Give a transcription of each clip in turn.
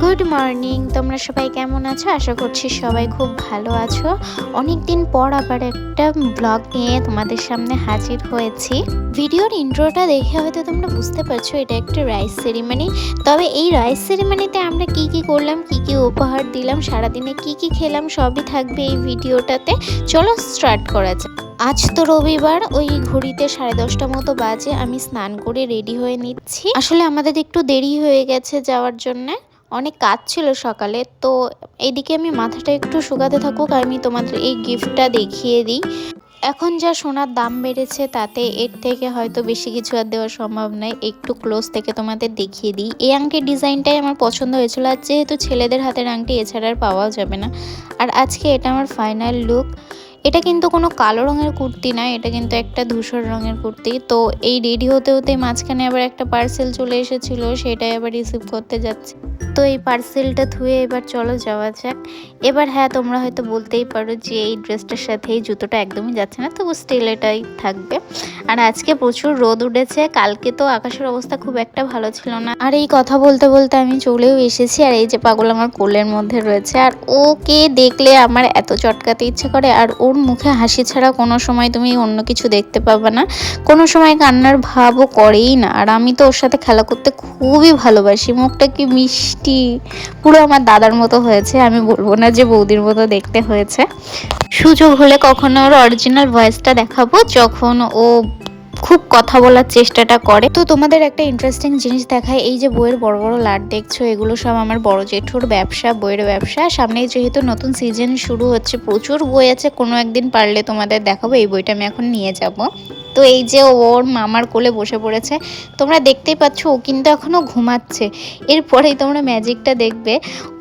Good morning, তোমরা সবাই কেমন আছো? আশা করছি সবাই খুব ভালো আছো। অনেক দিন পর আবার একটা ব্লগ নিয়ে তোমাদের সামনে হাজির হয়েছি। ভিডিওর ইন্ট্রোটা দেখে হয়তো তোমরা বুঝতে পারছো এটা একটা রাইস সেরিমনি। তবে এই রাইস সেরিমনিতে আমরা কি কি করলাম, কি কি উপহার দিলাম, সারাদিনে কি কি খেলাম, সবই থাকবে এই ভিডিওটাতে। চলো স্টার্ট করা যাক। আজ তো রবিবার, ওই ঘড়িতে 10:30 মতো বাজে। আমি স্নান করে রেডি হয়ে নিচ্ছি। আসলে আমাদের একটু দেরি হয়ে গেছে যাওয়ার জন্যে, অনেক কাজ ছিল সকালে। তো এইদিকে আমি মাথাটা একটু শুকাতে থাকুক, আমি তোমাদের এই গিফটটা দেখিয়ে দিই। এখন যা সোনার দাম বেড়েছে তাতে এর থেকে হয়তো বেশি কিছু আর দেওয়া সম্ভব নয়। একটু ক্লোজ থেকে তোমাদের দেখিয়ে দিই। এই আংটির ডিজাইনটাই আমার পছন্দ হয়েছিল, আর যেহেতু ছেলেদের হাতের আংটি এছাড়া আর পাওয়াও যাবে না। আর আজকে এটা আমার ফাইনাল লুক। এটা কিন্তু কোনো কালো রঙের কুর্তি নয়, এটা কিন্তু একটা ধূসর রঙের কুর্তি। তো এই রেডি হতে হতে মাঝখানে আবার একটা পার্সেল চলে এসেছিলো, সেটাই আবার রিসিভ করতে যাচ্ছি। তো এই পার্সেলটা ধুয়ে এবার চলো যাওয়া যাক। এবার হ্যাঁ, তোমরা হয়তো বলতেই পারো যে এই ড্রেসটার সাথে এই জুতোটা একদমই যাচ্ছে না, তবু স্টিল এটাই থাকবে। আর আজকে প্রচুর রোদ উঠেছে, কালকে তো আকাশের অবস্থা খুব একটা ভালো ছিল না। আর এই কথা বলতে বলতে আমি চলেও এসেছি। আর এই যে পাগল আমার কোলের মধ্যে রয়েছে, আর ওকে দেখলে আমার এত চটকাতে ইচ্ছে করে। আর ওর মুখে হাসি ছাড়া কোনো সময় তুমি অন্য কিছু দেখতে পাবে না, কোনো সময় কান্নার ভাবও করেই না। আর আমি তো ওর সাথে খেলা করতে খুবই ভালোবাসি। মুখটা কি মিষ্টি, পুরো আমার দাদার মতো হয়েছে। আমি বলবো না যে বৌদির মতো দেখতে হয়েছে। সুযোগ হলে কখনো ওর অরিজিনাল ভয়েসটা দেখাবো, যখন ও খুব কথা বলার চেষ্টাটা করে। তো তোমাদের একটা ইন্টারেস্টিং জিনিস দেখায়, এই যে বইয়ের বড় বড় লাট দেখছো, এগুলো সব আমার বড় জেঠুর ব্যবসা, বইয়ের ব্যবসা। সামনে যেহেতু নতুন সিজন শুরু হচ্ছে, প্রচুর বই আছে, কোনো একদিন পারলে তোমাদের দেখাবো। এই বইটা আমি এখন নিয়ে যাব। তো এই যে ওর মামার কোলে বসে পড়েছে, তোমরা দেখতেই পাচ্ছ। ও কিন্তু এখনো ঘুমাচ্ছে। এরপরেই তোমরা ম্যাজিকটা দেখবে,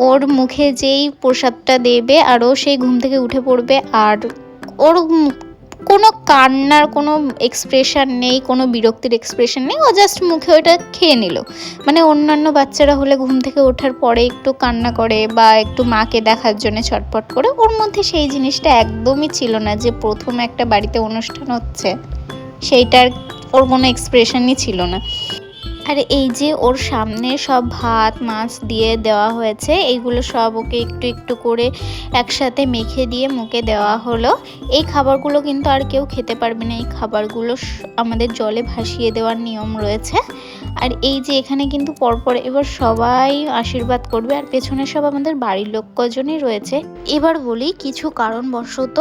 ওর মুখে যেই প্রসাদটা দেবে আর ও সেই ঘুম থেকে উঠে পড়বে। আর ওর কোনো কান্নার কোনো এক্সপ্রেশন নেই, কোনো বিরক্তির এক্সপ্রেশন নেই। ও জাস্ট মুখে ওইটা খেয়ে নিল। মানে অন্যান্য বাচ্চারা হলে ঘুম থেকে ওঠার পরে একটু কান্না করে বা একটু মাকে দেখার জন্য ছটফট করে, ওর মধ্যে সেই জিনিসটা একদমই ছিল না। যে প্রথম একটা বাড়িতে অনুষ্ঠান হচ্ছে, সেইটার ওর কোনো এক্সপ্রেশনই ছিল না। আর এই যে ওর সামনে সব ভাত মাছ দিয়ে দেওয়া হয়েছে, এইগুলো সব ওকে একটু একটু করে একসাথে মেখে দিয়ে মুখে দেওয়া হলো। এই খাবারগুলো কিন্তু আর কেউ খেতে পারবে না, এই খাবারগুলো আমাদের জলে ভাসিয়ে দেওয়ার নিয়ম রয়েছে। আর এই যে এখানে কিন্তু পরপর এবার সবাই আশীর্বাদ করবে, আর পেছনে সব আমাদের বাড়ির লোক কজনই রয়েছে। এবার বলি, কিছু কারণবশত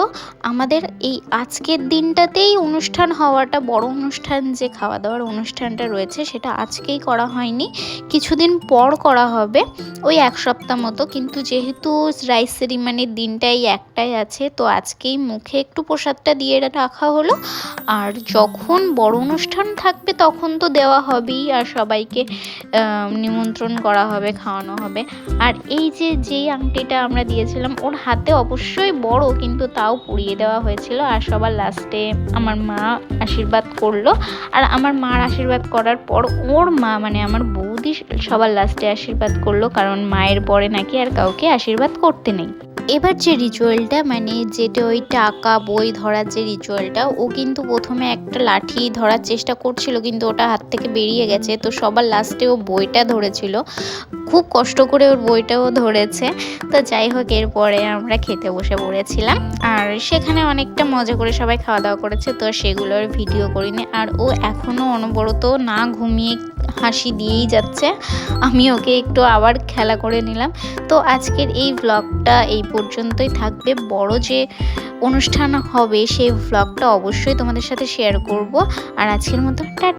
আমাদের এই আজকের দিনটাতেই অনুষ্ঠান হওয়াটা, বড় অনুষ্ঠান যে খাওয়া দাওয়ার অনুষ্ঠানটা রয়েছে, সেটা আজকেই করা হয়নি, কিছুদিন পর করা হবে, ওই এক সপ্তাহ মতো। কিন্তু যেহেতু রাইস সেরিমনির দিনটাই একটাই আছে, তো আজকেই মুখে একটু প্রসাদটা দিয়ে রাখা হলো। আর যখন বড় অনুষ্ঠান থাকবে তখন তো দেওয়া হবেই, আর সবাইকে নিমন্ত্রণ করা হবে, খাওয়ানো হবে। আর এই যে যেই আংটিটা আমরা দিয়েছিলাম, ওর হাতে অবশ্যই বড়, কিন্তু তাও পরিয়ে দেওয়া হয়েছিল। আর সবার লাস্টে আমার মা আশীর্বাদ করলো। আর আমার মার আশীর্বাদ করার পর ওর মা, মানে আমার বৌদি, সবার লাস্টে আশীর্বাদ করলো, কারণ মায়ের পরে নাকি আর কাউকে আশীর্বাদ করতে নেই। এবার যে রিচুয়ালটা, মানে যেটা ওই টাকা বই ধরার যে রিচুয়ালটা, ও কিন্তু প্রথমে একটা লাঠি ধরার চেষ্টা করছিল, কিন্তু ওটা হাত থেকে বেরিয়ে গেছে। তো সবার লাস্টে ও বইটা ধরেছিল, খুব কষ্ট করে ওর বইটাও ধরেছে। তো যাই হোক, এরপরে আমরা খেতে বসে পড়েছিলাম। আর সেখানে অনেকটা মজা করে সবাই খাওয়া দাওয়া করেছে, তো সেগুলোর ভিডিও করিনি। আর ও এখনও অনবরত না ঘুমিয়ে হাসি দিয়েই যাচ্ছে। আমি ওকে একটু আবার খেলা করে নিলাম। তো আজকের এই ব্লগটা এই পর্যন্তই থাকবে। বড় যে অনুষ্ঠান হবে সেই ব্লগটা অবশ্যই তোমাদের সাথে শেয়ার করব। আর আজকের মতো টাটা।